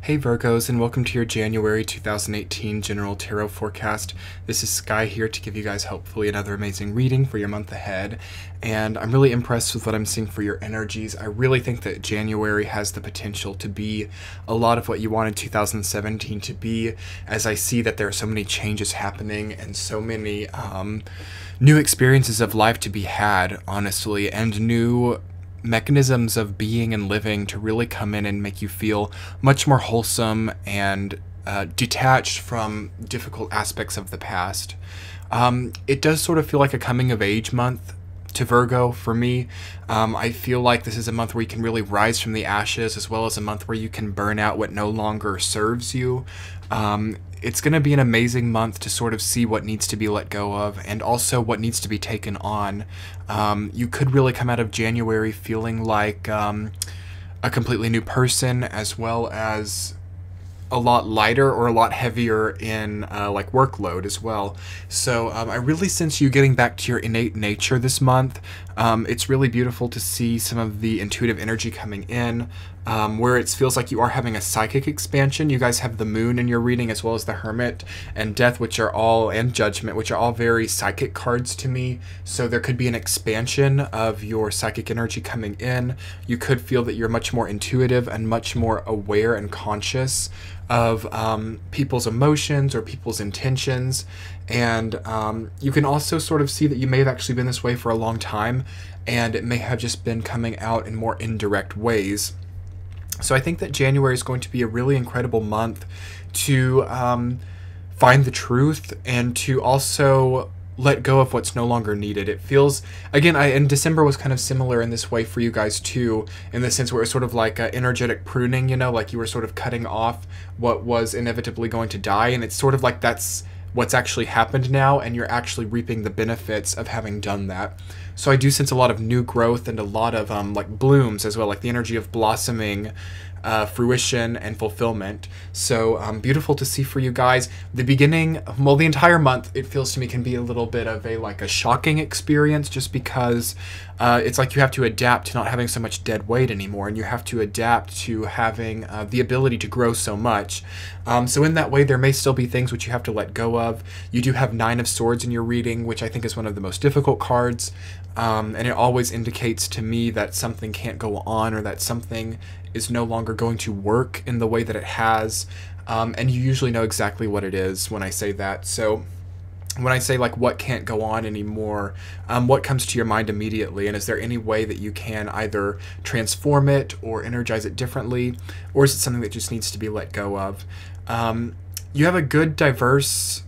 Hey Virgos, and welcome to your January 2018 General Tarot Forecast. This is Sky here to give you guys hopefully another amazing reading for your month ahead. And I'm really impressed with what I'm seeing for your energies. I really think that January has the potential to be a lot of what you wanted 2017 to be, as I see that there are so many changes happening and so many new experiences of life to be had, honestly, and new mechanisms of being and living to really come in and make you feel much more wholesome and detached from difficult aspects of the past. It does sort of feel like a coming of age month to Virgo for me. I feel like this is a month where you can really rise from the ashes, as well as a month where you can burn out what no longer serves you. It's going to be an amazing month to sort of see what needs to be let go of and also what needs to be taken on. You could really come out of January feeling like a completely new person, as well as a lot lighter or a lot heavier in like workload as well. So I really sense you getting back to your innate nature this month. It's really beautiful to see some of the intuitive energy coming in, where it feels like you are having a psychic expansion. You guys have the Moon in your reading, as well as the Hermit and Death, and Judgment, which are all very psychic cards to me. So there could be an expansion of your psychic energy coming in. You could feel that you're much more intuitive and much more aware and conscious of people's emotions or people's intentions. And you can also sort of see that you may have actually been this way for a long time, and it may have just been coming out in more indirect ways. So I think that January is going to be a really incredible month to find the truth and to also let go of what's no longer needed. It feels, again, and December was kind of similar in this way for you guys too, in the sense where it's sort of like energetic pruning, you know, like you were sort of cutting off what was inevitably going to die, and it's sort of like that's what's actually happened now, and you're actually reaping the benefits of having done that. So I do sense a lot of new growth and a lot of like blooms as well, like the energy of blossoming, fruition and fulfillment. So beautiful to see for you guys. The beginning, well, the entire month, it feels to me, can be a little bit of a shocking experience, just because it's like you have to adapt to not having so much dead weight anymore, and you have to adapt to having the ability to grow so much. So in that way, there may still be things which you have to let go of. You do have Nine of Swords in your reading, which I think is one of the most difficult cards. And it always indicates to me that something can't go on, or that something is no longer going to work in the way that it has. And you usually know exactly what it is when I say that. So when I say like what can't go on anymore, what comes to your mind immediately? And is there any way that you can either transform it or energize it differently? Or is it something that just needs to be let go of? You have a good diverse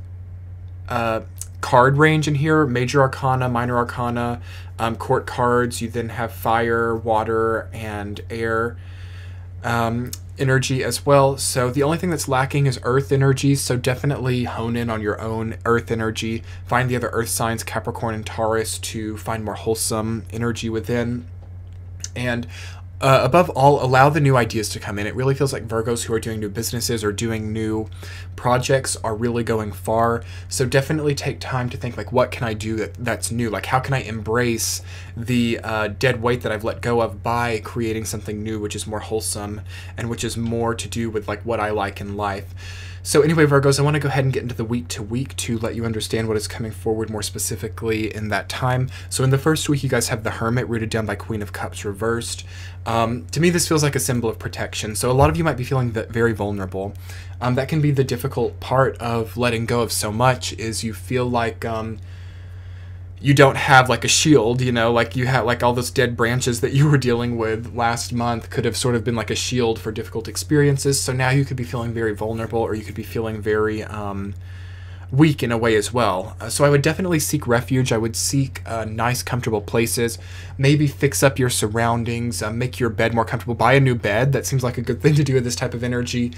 card range in here: Major Arcana, Minor Arcana, court cards. You then have fire, water, and air energy as well. So the only thing that's lacking is earth energy, so definitely hone in on your own earth energy. Find the other earth signs, Capricorn and Taurus, to find more wholesome energy within. And above all, allow the new ideas to come in. It really feels like Virgos who are doing new businesses or doing new projects are really going far. So definitely take time to think, like, what can I do that's new? Like, how can I embrace the dead weight that I've let go of by creating something new, which is more wholesome and which is more to do with like what I like in life. So anyway, Virgos, I want to go ahead and get into the week to week to let you understand what is coming forward more specifically in that time. So in the first week, you guys have the Hermit rooted down by Queen of Cups reversed. To me, this feels like a symbol of protection. So a lot of you might be feeling very vulnerable. That can be the difficult part of letting go of so much, is you feel like you don't have like a shield, you know, like you have like all those dead branches that you were dealing with last month could have sort of been like a shield for difficult experiences. So now you could be feeling very vulnerable, or you could be feeling very weak in a way as well. So I would definitely seek refuge. I would seek nice, comfortable places. Maybe fix up your surroundings, make your bed more comfortable. Buy a new bed. That seems like a good thing to do with this type of energy.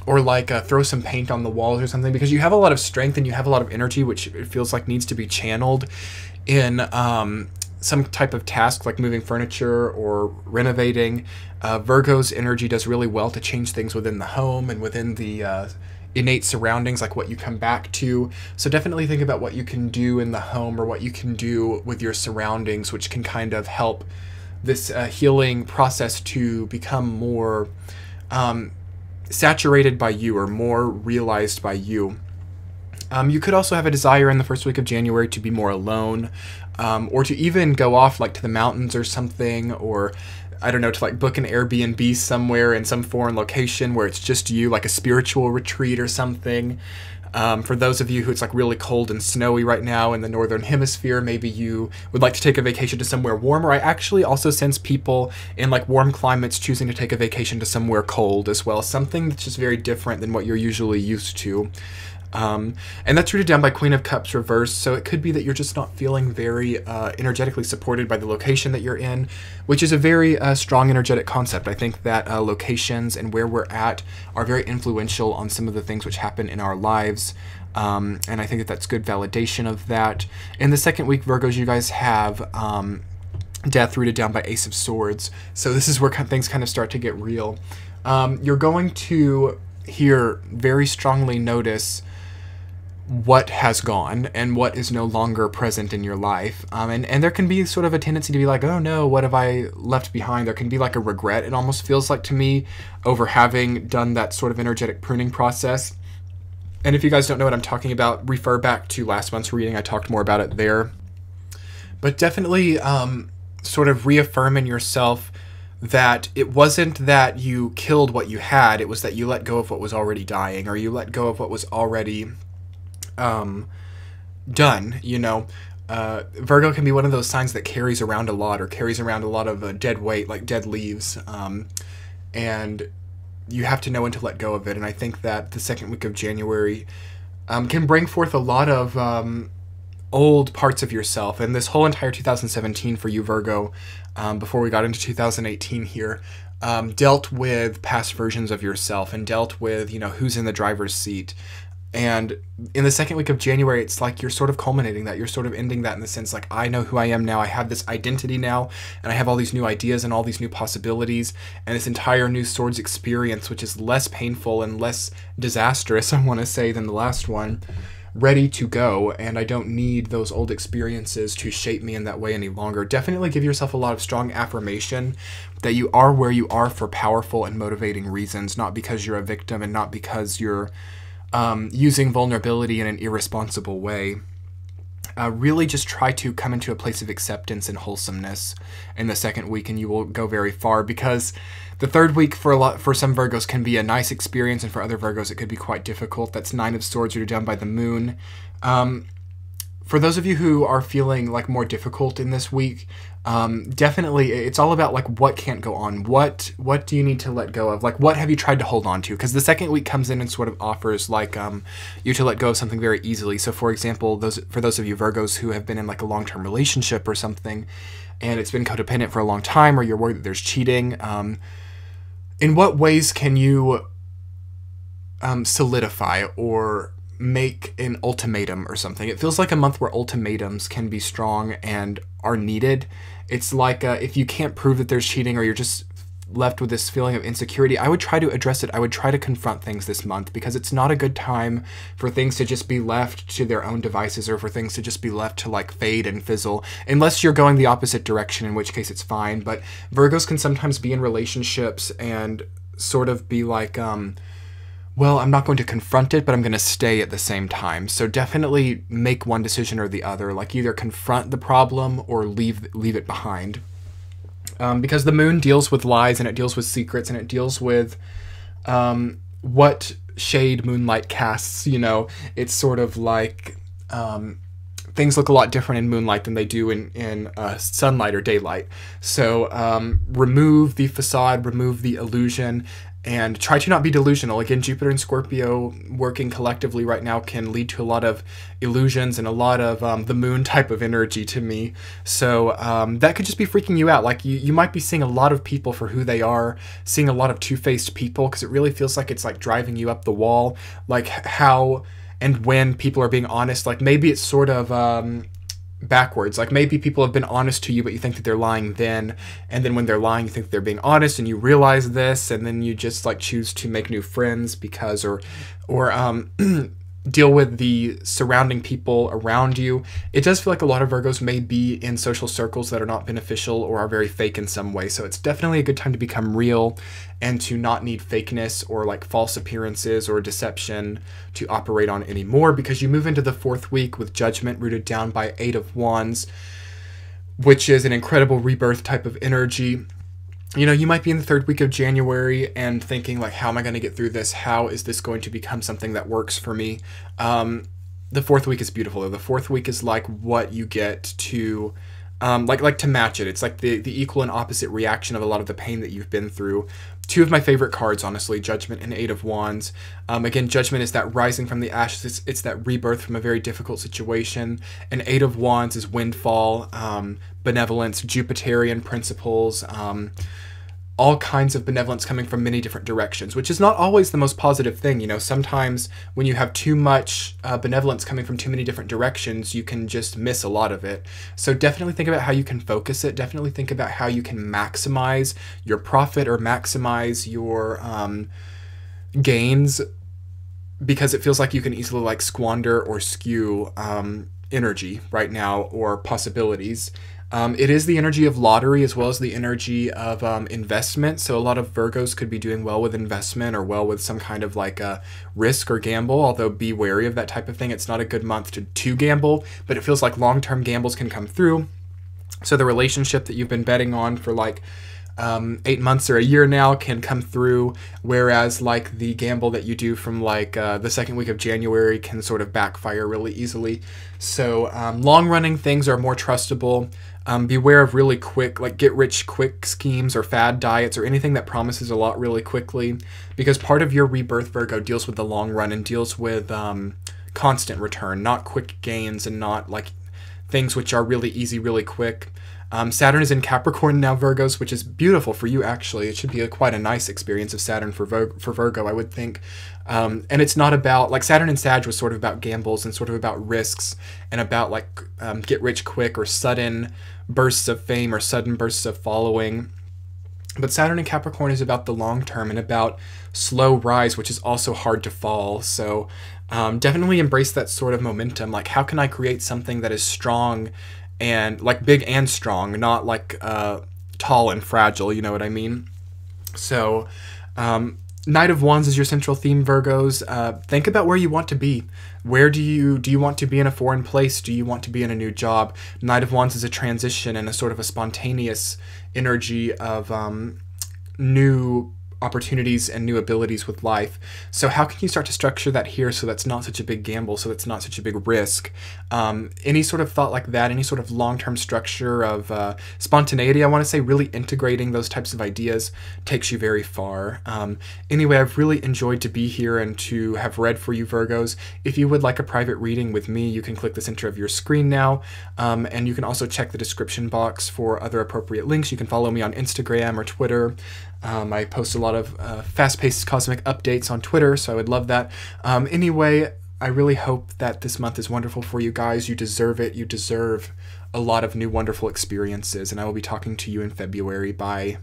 Or like throw some paint on the walls or something, because you have a lot of strength and you have a lot of energy, which it feels like needs to be channeled in some type of task like moving furniture or renovating. Virgo's energy does really well to change things within the home and within the innate surroundings, like what you come back to. So definitely think about what you can do in the home or what you can do with your surroundings, which can kind of help this healing process to become more saturated by you or more realized by you. You could also have a desire in the first week of January to be more alone, or to even go off like to the mountains or something, or I don't know, to like book an Airbnb somewhere in some foreign location where it's just you, like a spiritual retreat or something. For those of you who it's like really cold and snowy right now in the northern hemisphere, maybe you would like to take a vacation to somewhere warmer. I actually also sense people in like warm climates choosing to take a vacation to somewhere cold as well, something that's just very different than what you're usually used to. And that's rooted down by Queen of Cups reversed, so it could be that you're just not feeling very energetically supported by the location that you're in, which is a very strong energetic concept. I think that locations and where we're at are very influential on some of the things which happen in our lives, and I think that that's good validation of that. In the second week, Virgos, you guys have Death rooted down by Ace of Swords, so this is where things kind of start to get real. You're going to here very strongly notice what has gone and what is no longer present in your life. And there can be sort of a tendency to be like, oh no, what have I left behind? There can be like a regret, it almost feels like to me, over having done that sort of energetic pruning process. And if you guys don't know what I'm talking about, refer back to last month's reading. I talked more about it there. But definitely sort of reaffirm in yourself that it wasn't that you killed what you had, it was that you let go of what was already dying, or you let go of what was already done, you know. Virgo can be one of those signs that carries around a lot, or carries around a lot of dead weight, like dead leaves, and you have to know when to let go of it. And I think that the second week of January can bring forth a lot of old parts of yourself. And this whole entire 2017 for you, Virgo, before we got into 2018 here, dealt with past versions of yourself and dealt with, you know, who's in the driver's seat. And in the second week of January, it's like you're sort of culminating that. You're sort of ending that in the sense like, I know who I am now. I have this identity now, and I have all these new ideas and all these new possibilities, and this entire new Swords experience, which is less painful and less disastrous, I want to say, than the last one, ready to go. And I don't need those old experiences to shape me in that way any longer. Definitely give yourself a lot of strong affirmation that you are where you are for powerful and motivating reasons, not because you're a victim and not because you're using vulnerability in an irresponsible way. Really just try to come into a place of acceptance and wholesomeness in the second week, and you will go very far, because the third week for some Virgos can be a nice experience, and for other Virgos it could be quite difficult. That's Nine of Swords rooted down by the Moon. For those of you who are feeling like more difficult in this week, definitely it's all about like what can't go on. What do you need to let go of? Like, what have you tried to hold on to? Because the second week comes in and sort of offers like you to let go of something very easily. So for example, for those of you Virgos who have been in like a long-term relationship or something, and it's been codependent for a long time, or you're worried that there's cheating, in what ways can you solidify or make an ultimatum or something? It feels like a month where ultimatums can be strong and are needed. It's like if you can't prove that there's cheating, or you're just left with this feeling of insecurity, I would try to address it. I would try to confront things this month, because it's not a good time for things to just be left to their own devices, or for things to just be left to like fade and fizzle, unless you're going the opposite direction, in which case it's fine. But Virgos can sometimes be in relationships and sort of be like, well, I'm not going to confront it, but I'm going to stay at the same time. So definitely make one decision or the other, like either confront the problem or leave it behind. Because the Moon deals with lies, and it deals with secrets, and it deals with what shade moonlight casts, you know. It's sort of like things look a lot different in moonlight than they do in sunlight or daylight. So remove the facade, remove the illusion, and try to not be delusional. Again, Jupiter and Scorpio working collectively right now can lead to a lot of illusions and a lot of the Moon type of energy to me. So that could just be freaking you out. Like you might be seeing a lot of people for who they are, seeing a lot of two-faced people, because it really feels like it's like driving you up the wall. Like how and when people are being honest, like maybe it's sort of backwards. Like maybe people have been honest to you, but you think that they're lying then, and then when they're lying you think that they're being honest, and you realize this, and then you just like choose to make new friends because, or deal with the surrounding people around you. It does feel like a lot of Virgos may be in social circles that are not beneficial or are very fake in some way. So it's definitely a good time to become real and to not need fakeness or like false appearances or deception to operate on anymore, because you move into the 4th week with Judgment rooted down by 8 of Wands, which is an incredible rebirth type of energy. You know, you might be in the 3rd week of January and thinking like, how am I going to get through this? How is this going to become something that works for me? The 4th week is beautiful. The 4th week is like what you get to, like to match it. It's like the equal and opposite reaction of a lot of the pain that you've been through. 2 of my favorite cards, honestly, Judgment and 8 of Wands. Again, Judgment is that rising from the ashes. It's that rebirth from a very difficult situation. And 8 of Wands is windfall, benevolence, Jupiterian principles, all kinds of benevolence coming from many different directions, which is not always the most positive thing. You know, sometimes when you have too much benevolence coming from too many different directions, you can just miss a lot of it. So definitely think about how you can focus it. Definitely think about how you can maximize your profit or maximize your gains, because it feels like you can easily like squander or skew energy right now or possibilities. It is the energy of lottery as well as the energy of investment. So a lot of Virgos could be doing well with investment or well with some kind of like a risk or gamble, although be wary of that type of thing. It's not a good month to gamble, but it feels like long-term gambles can come through. So the relationship that you've been betting on for like 8 months or a year now can come through, whereas like the gamble that you do from like the 2nd week of January can sort of backfire really easily. So long-running things are more trustable. Beware of really quick, like get-rich-quick schemes or fad diets or anything that promises a lot really quickly, because part of your rebirth, Virgo, deals with the long run and deals with constant return, not quick gains and not like things which are really easy, really quick. Saturn is in Capricorn now, Virgos, which is beautiful for you, actually. It should be quite a nice experience of Saturn for Virgo, I would think. And it's not about, like Saturn and Sag was sort of about gambles and sort of about risks and about like get rich quick or sudden bursts of fame or sudden bursts of following. But Saturn and Capricorn is about the long term and about slow rise, which is also hard to fall. So definitely embrace that sort of momentum. Like, how can I create something that is strong and like big and strong, not like tall and fragile, you know what I mean? So Knight of Wands is your central theme, Virgos. Think about where you want to be. Where do you want to be in a foreign place? Do you want to be in a new job? Knight of Wands is a transition and a sort of a spontaneous energy of new opportunities and new abilities with life. So how can you start to structure that here so that's not such a big gamble, so that's not such a big risk? Any sort of thought like that, any sort of long-term structure of spontaneity, I want to say really integrating those types of ideas takes you very far. Anyway, I've really enjoyed to be here and to have read for you, Virgos. If you would like a private reading with me, you can click the center of your screen now, and you can also check the description box for other appropriate links. You can follow me on Instagram or Twitter. I post a lot of fast-paced cosmic updates on Twitter, so I would love that. Anyway, I really hope that this month is wonderful for you guys. You deserve it. You deserve a lot of new wonderful experiences, and I will be talking to you in February. Bye.